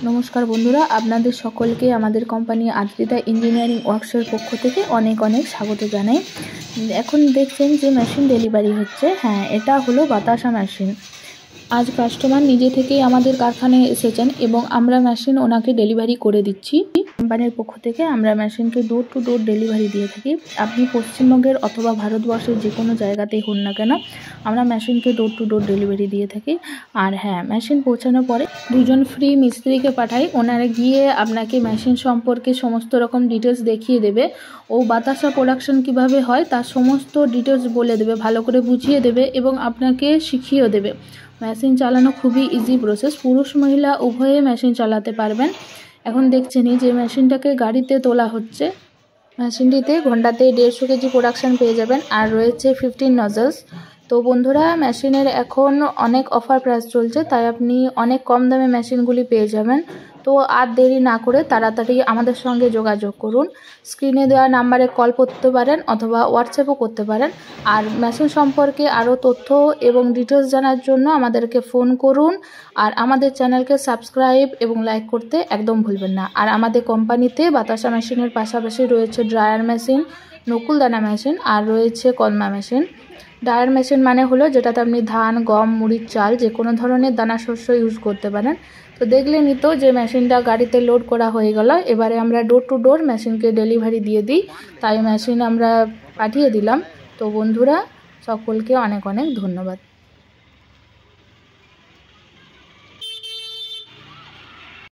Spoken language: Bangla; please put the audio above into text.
নমস্কার বন্ধুরা, আপনাদের সকলকে আমাদের কোম্পানি আদ্রিতা ইঞ্জিনিয়ারিং ওয়ার্কসের পক্ষ থেকে অনেক অনেক স্বাগত জানাই। এখন দেখছেন যে মেশিন ডেলিভারি হচ্ছে, হ্যাঁ এটা হলো বাতাসা মেশিন। আজ কাস্টমার নিজে থেকেই আমাদের কারখানায় এসেছেন এবং আমরা মেশিন ওনাকে ডেলিভারি করে দিচ্ছি। কোম্পানির পক্ষ থেকে আমরা মেশিনকে ডোর টু ডোর ডেলিভারি দিয়ে থাকি। আপনি পশ্চিমবঙ্গের অথবা ভারতবর্ষের যে কোনো জায়গাতেই হন না কেন, আমরা মেশিনকে ডোর টু ডোর ডেলিভারি দিয়ে থাকি। আর হ্যাঁ, মেশিন পৌঁছানোর পরে দুজন ফ্রি মিস্ত্রিকে পাঠাই, ওনারা গিয়ে আপনাকে মেশিন সম্পর্কে সমস্ত রকম ডিটেলস দেখিয়ে দেবে ও বাতাসা প্রোডাকশন কিভাবে হয় তার সমস্ত ডিটেলস বলে দেবে, ভালো করে বুঝিয়ে দেবে এবং আপনাকে শিখিয়েও দেবে। মেশিন চালানো খুবই ইজি প্রসেস, পুরুষ মহিলা উভয়ে মেশিন চালাতে পারবেন। এখন দেখছেনই যে মেশিনটাকে গাড়িতে তোলা হচ্ছে। মেশিনটিতে ঘন্টাতে 150 কেজি প্রোডাকশান পেয়ে যাবেন আর রয়েছে 15 নজলস। তো বন্ধুরা, মেশিনের এখন অনেক অফার প্রাইস চলছে, তাই আপনি অনেক কম দামে মেশিনগুলি পেয়ে যাবেন। তো আর দেরি না করে তাড়াতাড়ি আমাদের সঙ্গে যোগাযোগ করুন। স্ক্রিনে দেওয়া নাম্বারে কল করতে পারেন অথবা হোয়াটসঅ্যাপও করতে পারেন। আর মেশিন সম্পর্কে আরও তথ্য এবং ডিটেলস জানার জন্য আমাদেরকে ফোন করুন। আর আমাদের চ্যানেলকে সাবস্ক্রাইব এবং লাইক করতে একদম ভুলবেন না। আর আমাদের কোম্পানিতে বাতাসা মেশিনের পাশাপাশি রয়েছে ড্রায়ার মেশিন, নকুলদানা মেশিন আর রয়েছে কলমা মেশিন। ড্রায়ার মেশিন মানে হলো যেটাতে আপনি ধান, গম, মুড়ির চাল যে কোনো ধরনের দানা শস্য ইউজ করতে পারেন। তো দেখলেনই তো যে মেশিনটা গাড়িতে লোড করা হয়ে গেল। এবারে আমরা ডোর টু ডোর মেশিনকে ডেলিভারি দিয়ে দিই, তাই মেশিন আমরা পাঠিয়ে দিলাম। তো বন্ধুরা, সকলকে অনেক অনেক ধন্যবাদ।